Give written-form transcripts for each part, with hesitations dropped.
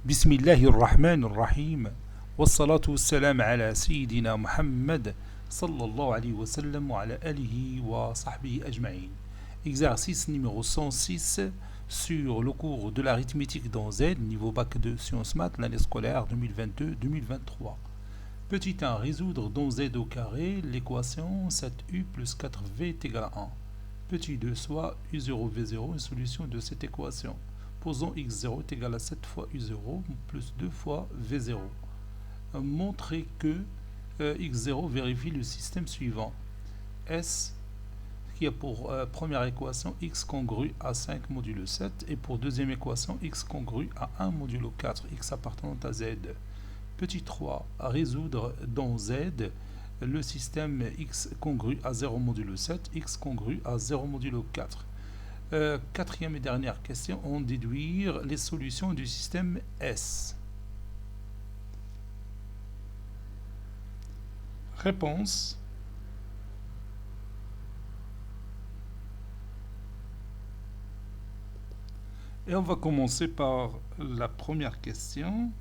بسم الله الرحمن الرحيم والصلاة والسلام على سيدنا محمد صلى الله عليه وسلم وعلى آله وصحبه أجمعين. Exercice numéro 106 sur le cours de l'arithmétique dans Z, niveau bac de sciences maths, l'année scolaire 2022-2023. Petit 1. Résoudre dans Z au carré l'équation 7u plus 4v est égal à 1. Petit 2. Soit u0, v0 une solution de cette équation. Posons x0 est égal à 7 fois u0 plus 2 fois v0. Montrez que x0 vérifie le système suivant. S qui a pour première équation x congru à 5 modulo 7 et pour deuxième équation x congru à 1 modulo 4, x appartenant à z. Petit 3. À résoudre dans z le système x congru à 0 modulo 7, x congru à 0 modulo 4. Quatrième et dernière question, on déduire les solutions du système S. Réponse. Et on va commencer par la première question.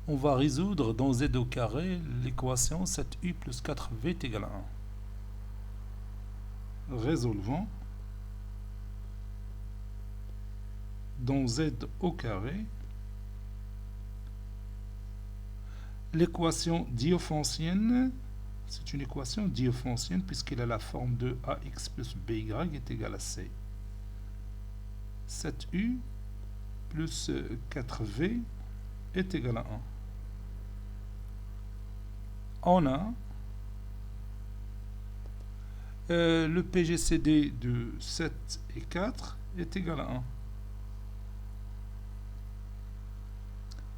On va résoudre dans z au carré l'équation 7u plus 4v est égal à 1. Résolvons. Dans z au carré l'équation diophantienne, c'est une équation diophantienne puisqu'elle a la forme de ax plus by est égal à c. 7u plus 4v est égal à 1. On a le PGCD de 7 et 4 est égal à 1.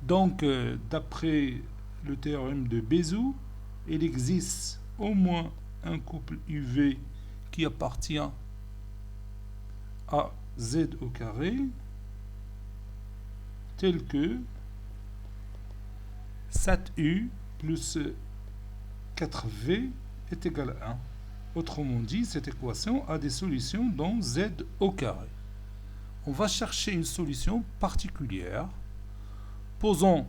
Donc, d'après le théorème de Bézout, il existe au moins un couple UV qui appartient à Z au carré, tel que 7U plus 4V est égal à 1. Autrement dit, cette équation a des solutions dans Z au carré. On va chercher une solution particulière. Posons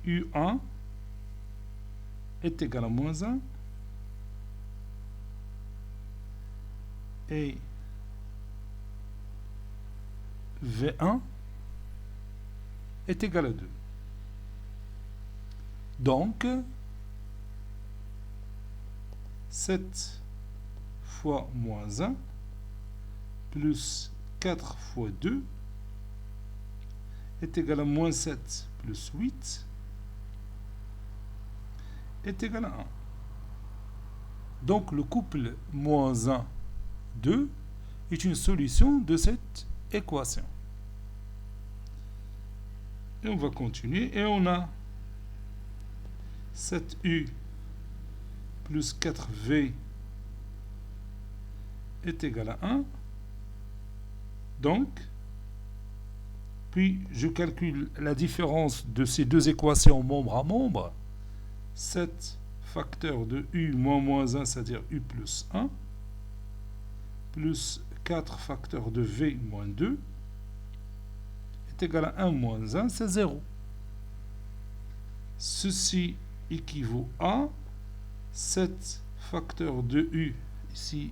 U1 est égal à moins 1 et V1 est égal à 2. Donc, 7 fois moins 1 plus 4 fois 2 est égal à moins 7 plus 8 est égal à 1. Donc le couple moins 1, 2 est une solution de cette équation. Et on va continuer et on a 7u plus 4v est égal à 1. Donc, puis je calcule la différence de ces deux équations membre à membre. 7 facteur de u moins 1, c'est-à-dire u plus 1, plus 4 facteur de v moins 2, est égal à 1 moins 1, c'est 0. Ceci équivaut à 7 facteur de u, ici,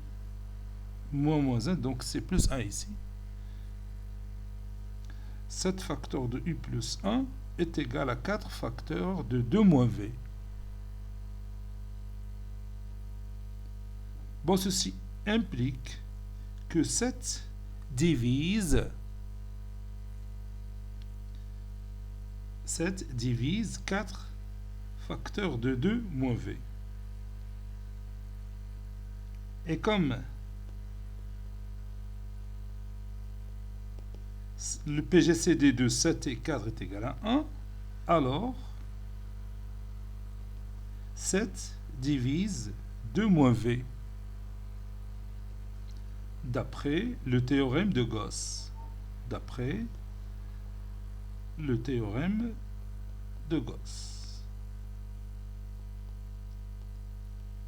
moins 1, donc c'est plus 1 ici. 7 facteur de u plus 1 est égal à 4 facteur de 2 moins v. Bon, ceci implique que 7 divise 4 facteur de 2 moins v. Et comme le PGCD de 7 et 4 est égal à 1, alors 7 divise 2 moins v, d'après le théorème de Gauss. D'après le théorème de Gauss.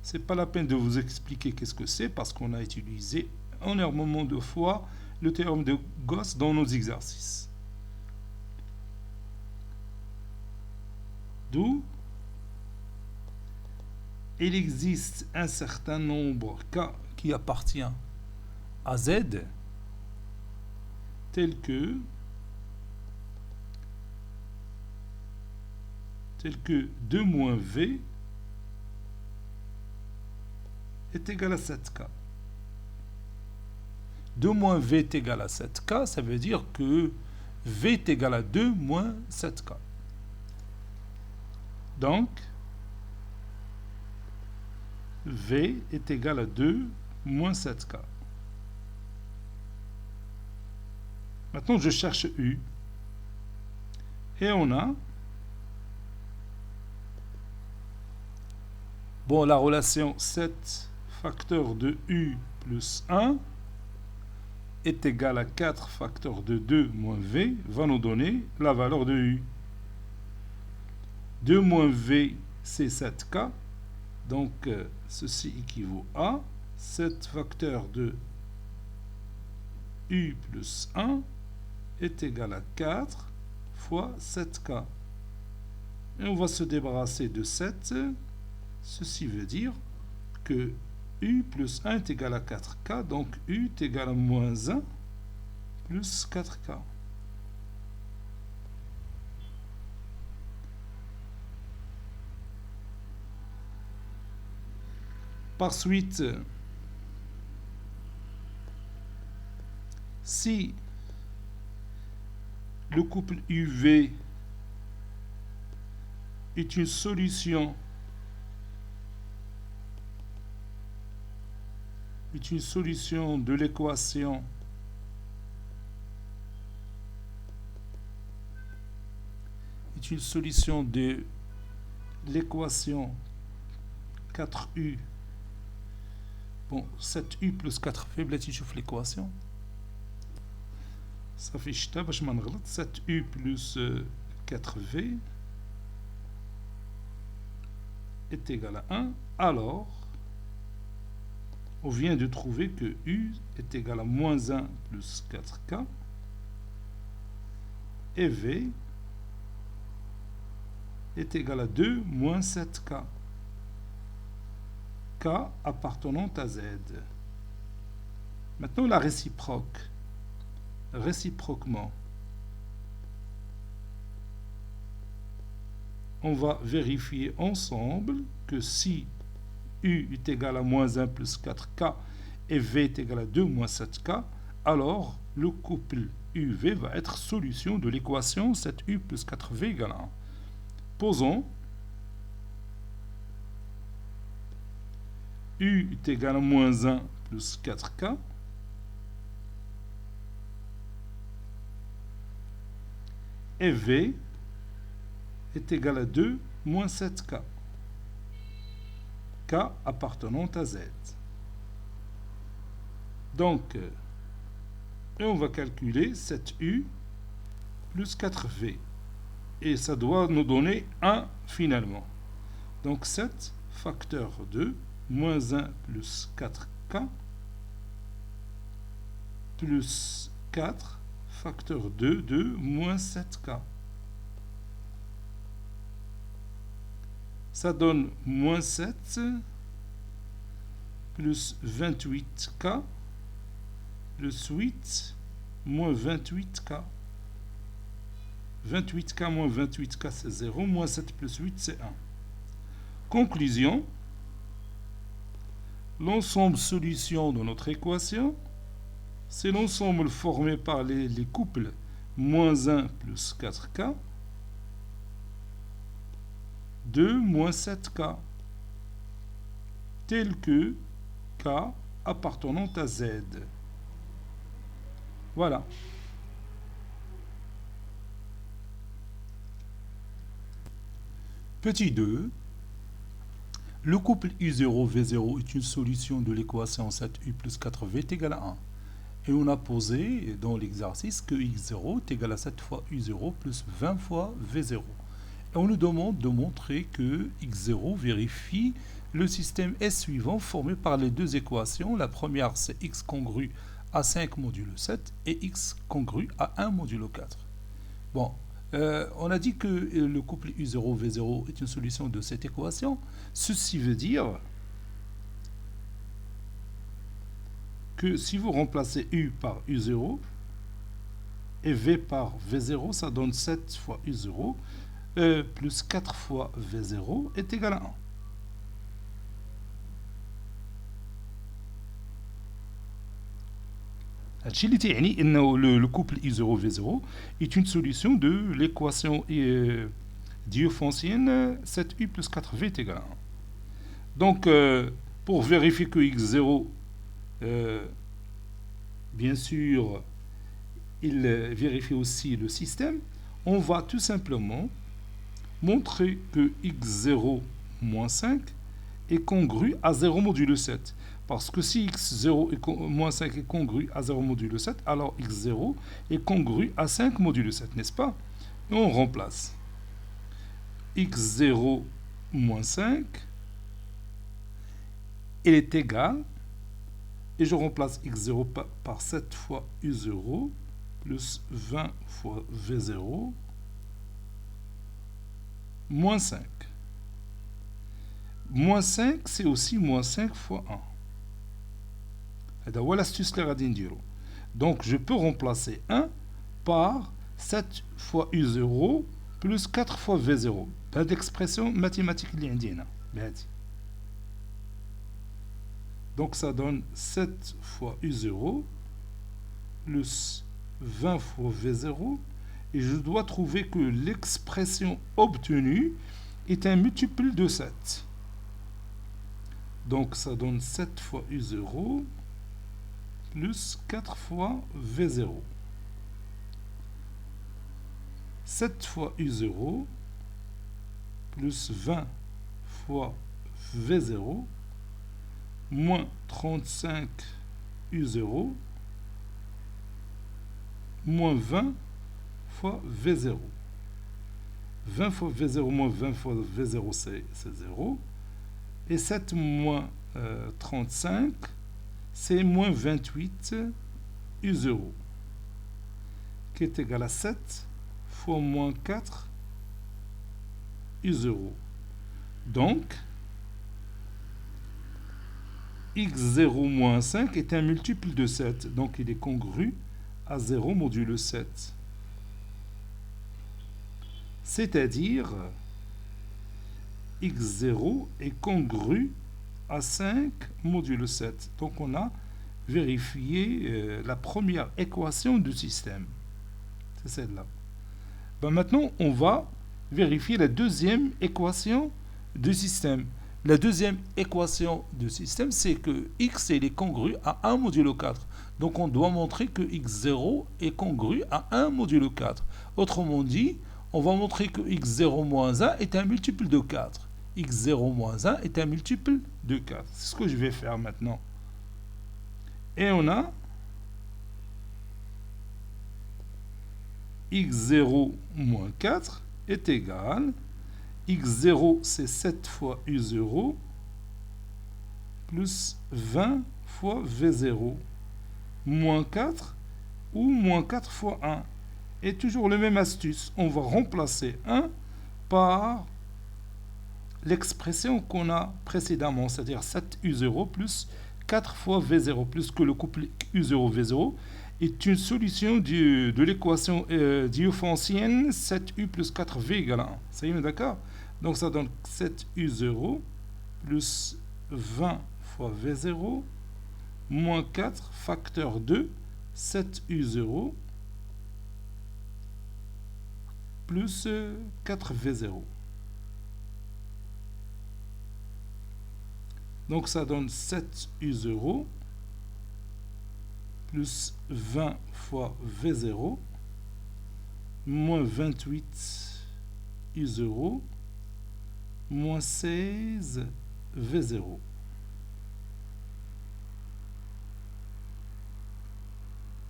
C'est pas la peine de vous expliquer qu'est-ce que c'est parce qu'on a utilisé énormément de fois le théorème de Gauss dans nos exercices. D'où il existe un certain nombre K qui appartient à Z, tel que 2 moins V est égal à 7K. 2 moins V est égal à 7K, ça veut dire que V est égal à 2 moins 7K. Donc, V est égal à 2 moins 7K. Maintenant, je cherche U. Et on a... Bon, la relation 7 facteur de U plus 1 est égal à 4 facteur de 2 moins V va nous donner la valeur de U. 2 moins V, c'est 7K. Donc, ceci équivaut à 7 facteur de U plus 1 est égal à 4 fois 7K. Et on va se débarrasser de 7. Ceci veut dire que U plus 1 est égal à 4K. Donc, U est égal à moins 1 plus 4K. Par suite, si le couple UV est une solution de l'équation de l'équation 4U. Bon, 7U plus 4V, بلاتي نشوف l'équation. صافي شتا باش ما نغلط. 7U plus 4V est égal à 1. Alors, on vient de trouver que U est égal à moins 1 plus 4K et V est égal à 2 moins 7K. K appartenant à Z. Maintenant, la réciproque. Réciproquement, on va vérifier ensemble que si U est égal à moins 1 plus 4K et V est égal à 2 moins 7K, alors le couple UV va être solution de l'équation 7U plus 4V égale 1. Posons U est égal à moins 1 plus 4K et V est égal à 2 moins 7K. K appartenant à Z. Donc, et on va calculer 7U plus 4V. Et ça doit nous donner 1 finalement. Donc 7 facteur 2 moins 1 plus 4K plus 4 facteur 2 de moins 7K. Ça donne moins 7 plus 28K plus 8 moins 28K. 28K moins 28K c'est 0, moins 7 plus 8 c'est 1. Conclusion, l'ensemble solution de notre équation, c'est l'ensemble formé par les couples moins 1 plus 4K, 2 moins 7K, tel que K appartenant à Z. Voilà. Petit 2. Le couple U0V0 est une solution de l'équation 7U plus 4V est égal à 1. Et on a posé dans l'exercice que X0 est égal à 7 fois U0 plus 20 fois V0. Et on nous demande de montrer que X0 vérifie le système S suivant formé par les deux équations. La première, c'est X congru à 5 modulo 7 et x congru à 1 modulo 4. Bon, on a dit que le couple U0V0 est une solution de cette équation. Ceci veut dire que si vous remplacez U par U0 et V par V0, ça donne 7 fois U0 plus 4 fois V0 est égal à 1. Le couple I0V0 est une solution de l'équation diophantienne 7U plus 4V est égal à 1. Donc, pour vérifier que X0, bien sûr, il vérifie aussi le système, on va tout simplement montrer que X0 moins 5 est congru à 0 modulo 7. Parce que si x0 moins 5 est congru à 0 modulo 7, alors x0 est congru à 5 modulo 7, n'est-ce pas? Et on remplace x0 moins 5, il est égal, et je remplace x0 par 7 fois u0 plus 20 fois v0 moins 5. Moins 5, c'est aussi moins 5 fois 1. Donc, je peux remplacer 1 par 7 fois U0 plus 4 fois V0. Cette expression mathématique. Donc, ça donne 7 fois U0 plus 20 fois V0. Et je dois trouver que l'expression obtenue est un multiple de 7. Donc, ça donne 7 fois U0 plus 4 fois V0. 7 fois U0 plus 20 fois V0 moins 35 U0 moins 20 fois V0. 20 fois V0 moins 20 fois V0, c'est 0. Et 7 moins 35, c'est moins 28 U0, qui est égal à 7 fois moins 4 U0. Donc, x0 moins 5 est un multiple de 7, donc il est congru à 0 modulo 7. C'est-à-dire, x0 est congru à 5 modulo 7. Donc on a vérifié la première équation du système. C'est celle-là. Ben maintenant, on va vérifier la deuxième équation du système. La deuxième équation du système, c'est que x est congru à 1 modulo 4. Donc on doit montrer que x0 est congru à 1 modulo 4. Autrement dit, on va montrer que x0 moins 1 est un multiple de 4. x0 moins 1 est un multiple de 4. C'est ce que je vais faire maintenant. Et on a x0 moins 4 est égal. x0, c'est 7 fois u0 plus 20 fois v0 moins 4 ou moins 4 fois 1. Et toujours la même astuce. On va remplacer 1 par l'expression qu'on a précédemment, c'est-à-dire 7u0 plus 4 fois v0, plus que le couple u0v0 est une solution de l'équation diophantienne 7u plus 4v égale à 1. Ça y est, d'accord? Donc ça donne 7u0 plus 20 fois v0 moins 4 facteur 2, 7u0 plus 4v0. Donc ça donne 7u0 plus 20 fois v0 moins 28 u0 moins 16 v0.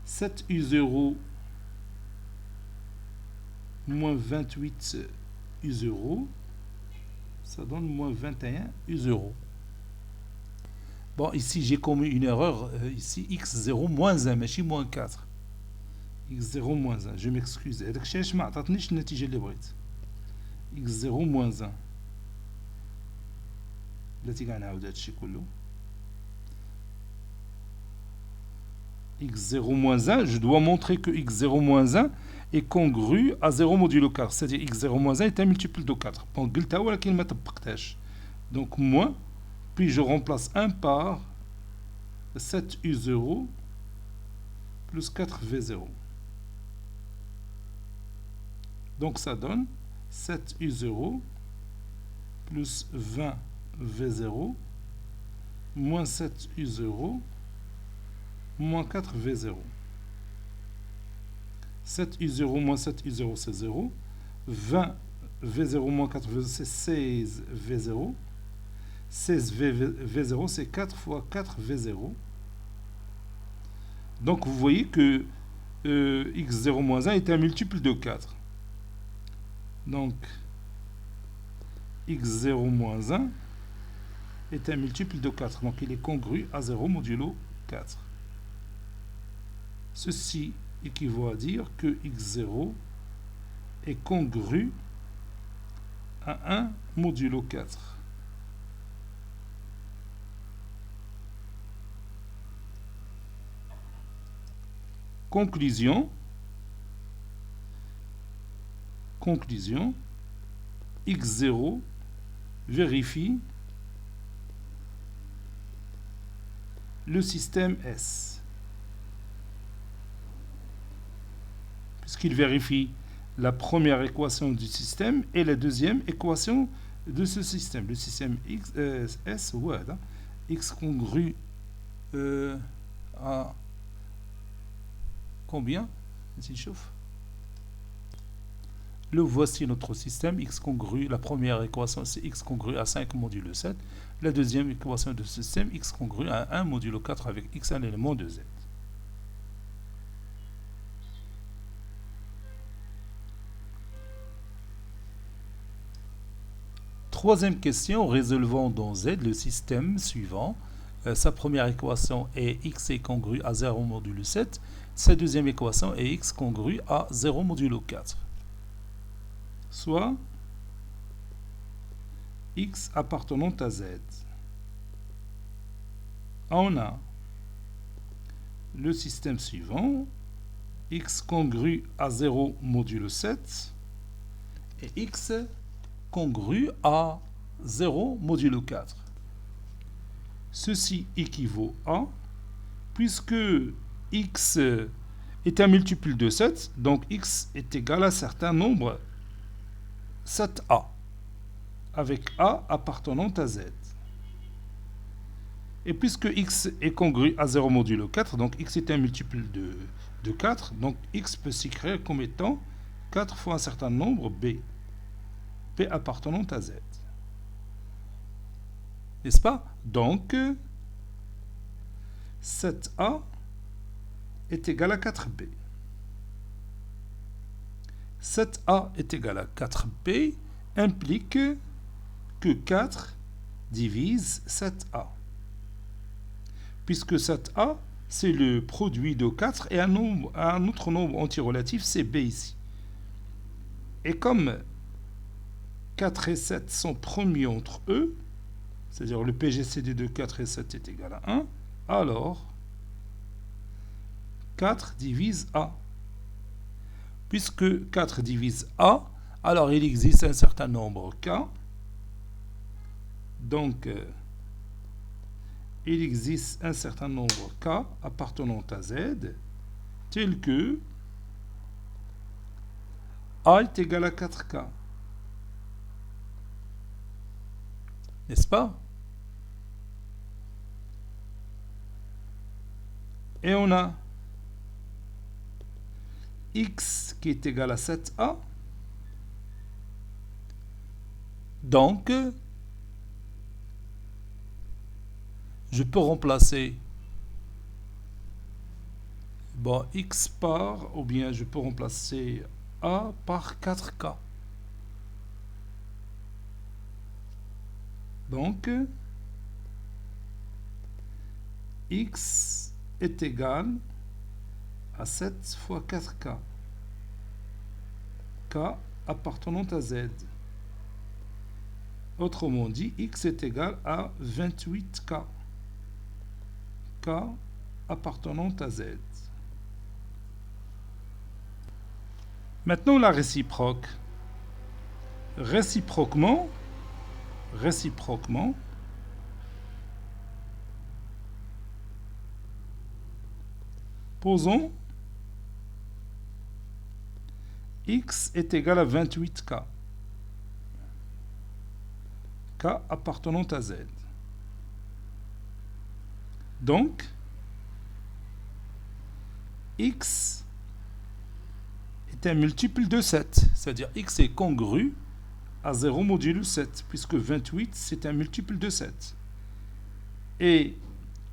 Sept u0 moins 28 u0, ça donne moins 21 u0. Bon, ici j'ai commis une erreur. Ici, x0 moins 1, ماشي moins 4. x0 moins 1. Je m'excuse. هذاك الشيء علاش ما عطاتنيش النتيجة اللي بغيت. x0 moins 1. بلاتي كاع نعاود هادشي كله. x0 moins 1, je dois montrer que x0 moins 1 est congru à 0 modulo 4. C'est-à-dire x0 moins 1 est un multiple de 4. Bon, قلتها ولكن ما طبقتهاش. Donc moins, puis je remplace 1 par 7u0 plus 4v0. Donc ça donne 7u0 plus 20v0 moins 7u0 moins 4v0. 7u0 moins 7u0 c'est 0. 20v0 moins 4v0 c'est 16v0. 16v0 c'est 4 fois 4v0. Donc vous voyez que x0 moins 1 est un multiple de 4. Donc x0 moins 1 est un multiple de 4. Donc il est congru à 0 modulo 4. Ceci équivaut à dire que x0 est congru à 1 modulo 4. Conclusion, x0 vérifie le système S. Puisqu'il vérifie la première équation du système et la deuxième équation de ce système. Le système X, S, voilà, X congru à combien? Le voici notre système X congru. La première équation c'est X congru à 5 modulo 7. La deuxième équation de ce système X congru à 1 modulo 4 avec X un élément de Z. Troisième question, résolvant dans Z le système suivant. Sa première équation est X est congru à 0 modulo 7. Sa deuxième équation est X congru à 0 modulo 4. Soit X appartenant à Z. On a le système suivant. X congru à 0 modulo 7 et X congru à 0 modulo 4. Ceci équivaut à, puisque X est un multiple de 7, donc X est égal à un certain nombre 7A, avec A appartenant à Z. Et puisque X est congru à 0 modulo 4, donc X est un multiple de 4, donc X peut s'écrire comme étant 4 fois un certain nombre B, P appartenant à Z. N'est-ce pas? Donc, 7A est égal à 4B. 7A est égal à 4B implique que 4 divise 7A. Puisque 7A, c'est le produit de 4 et un autre nombre antirelatif, c'est B ici. Et comme 4 et 7 sont premiers entre eux, c'est-à-dire le PGCD de 4 et 7 est égal à 1, alors 4 divise A. Puisque 4 divise A, alors il existe un certain nombre K. Donc, il existe un certain nombre K appartenant à Z, tel que A est égal à 4K. N'est-ce pas? Et on a X qui est égal à 7A. Donc, je peux remplacer X par, ou bien je peux remplacer A par 4K. Donc, x est égal à 7 fois 4k. K appartenant à z. Autrement dit, x est égal à 28k. K appartenant à z. Maintenant la réciproque. Réciproquement, posons x est égal à 28k. K appartenant à z. Donc, x est un multiple de 7. C'est-à-dire x est congru à 0 modulo 7, puisque 28 c'est un multiple de 7. Et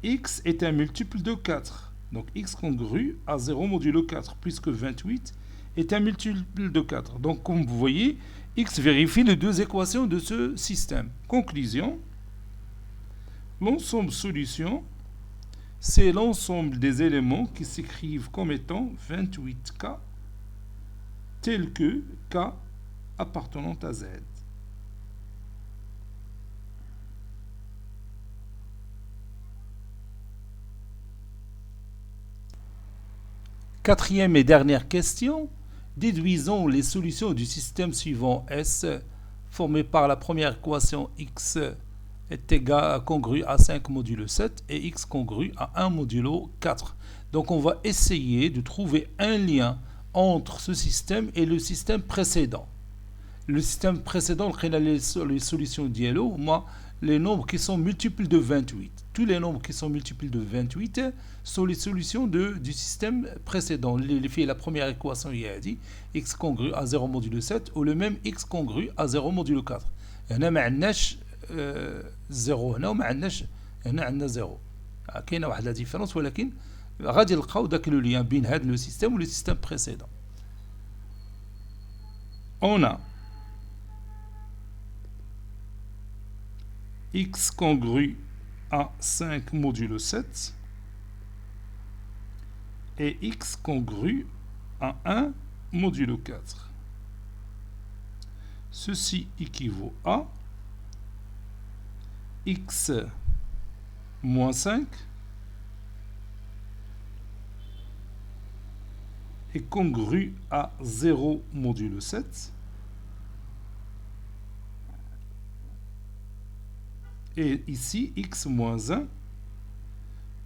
x est un multiple de 4. Donc x congru à 0 modulo 4, puisque 28 est un multiple de 4. Donc comme vous voyez, x vérifie les deux équations de ce système. Conclusion, l'ensemble solution, c'est l'ensemble des éléments qui s'écrivent comme étant 28k, tel que k appartenant à z. Quatrième et dernière question. Déduisons les solutions du système suivant S, formé par la première équation x est égal congru à 5 modulo 7 et x congru à 1 modulo 4. Donc on va essayer de trouver un lien entre ce système et le système précédent. Le système précédent, les solutions d'ILO, moi, les nombres qui sont multiples de 28. Tous les nombres qui sont multiples de 28 sont les solutions du système précédent. La première équation, il a dit x congru à 0 modulo 7 ou le même x congru à 0 modulo 4. هنا ما عندناش 0 هنا وما عندناش هنا عندنا 0. كاينه واحد لا ديفيرونس ولكن غادي نلقاو داك لو لien بين هذا لو سيستيم و لو سيستيم précédent. On a x congru à 5 modulo 7 et x congru à 1 modulo 4. Ceci équivaut à x moins 5 est congru à 0 modulo 7 et ici x moins 1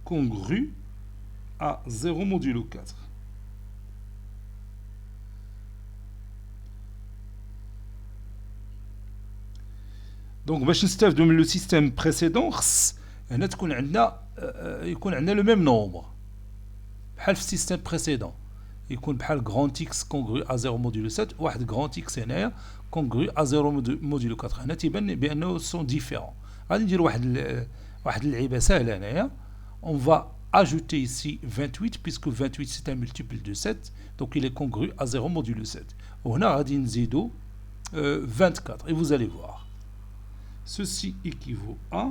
congru à 0 modulo 4. Donc باش نستافدوا من لو سيستيم بريسيدون خص هنا تكون عندنا يكون عندنا لو ميم نومبر بحال في السيستيم بريسيدون يكون بحال غراند اكس كونغرو ا 0 موديلو 7 واحد غراند اكس هنايا كونغرو ا 0 موديلو 4. هنا تيبان بانه سون ديفيرون. غادي ندير واحد اللعيبه سهله هنايا. On va ajouter ici 28 puisque 28 c'est un multiple de 7 donc il est congru à 0 modulo 7. وهنا غادي نزيدو 24 et vous allez voir. Ceci équivaut à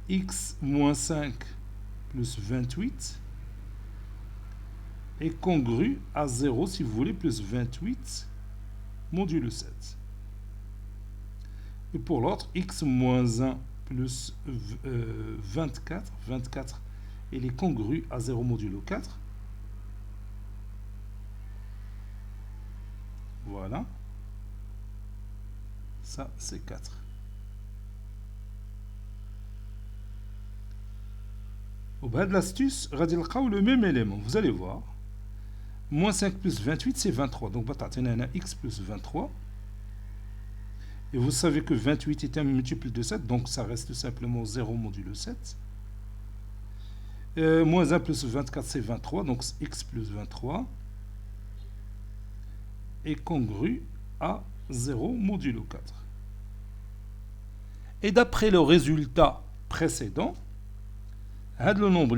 x moins 5 plus 28 est congru à 0, si vous voulez, plus 28 modulo 7. Et pour l'autre, x moins 1 plus 24, il est congru à 0 modulo 4. Voilà. Ça, c'est 4. Au bas de l'astuce, le même élément. Vous allez voir. Moins 5 plus 28, c'est 23. Donc, on a x plus 23. Et vous savez que 28 est un multiple de 7. Donc, ça reste simplement 0 modulo 7. Moins 1 plus 24, c'est 23. Donc, x plus 23 est congru à 0 modulo 4. Et d'après le résultat précédent, le nombre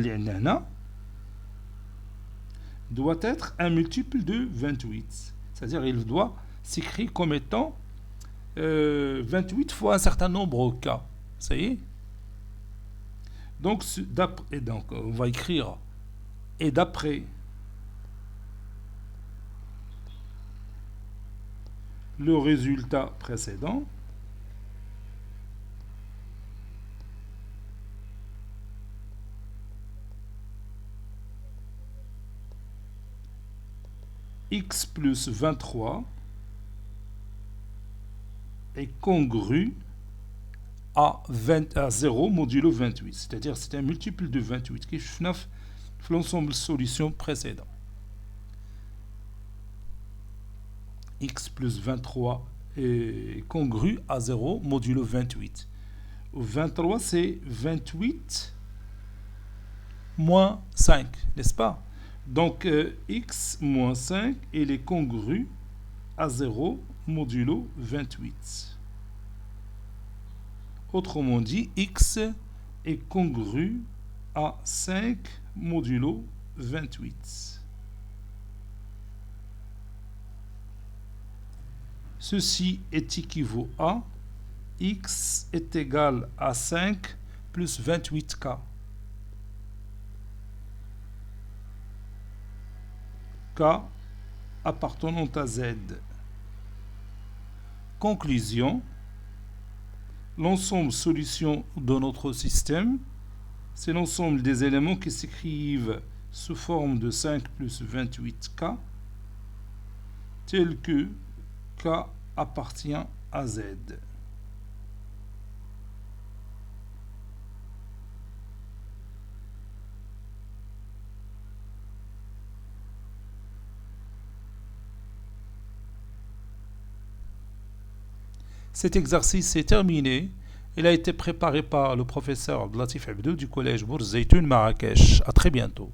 doit être un multiple de 28. C'est-à-dire qu'il doit s'écrire comme étant 28 fois un certain nombre k. Ça y est. Donc, on va écrire et d'après le résultat précédent, x plus 23 est congru à 0 modulo 28, c'est-à-dire c'est un multiple de 28 qui est l'ensemble de solutions précédentes. X plus 23 est congru à 0 modulo 28. 23 c'est 28 moins 5, n'est-ce pas? Donc x moins 5 il est congru à 0 modulo 28. Autrement dit, x est congru à 5 modulo 28. Ceci est équivaut à x est égal à 5 plus 28k. K appartenant à Z. Conclusion, l'ensemble solution de notre système, c'est l'ensemble des éléments qui s'écrivent sous forme de 5 plus 28k, tel que K appartient à Z. Cet exercice est terminé. Il a été préparé par le professeur Abdelatif Abdou du collège Bourz Zeytoun Marrakech. À très bientôt.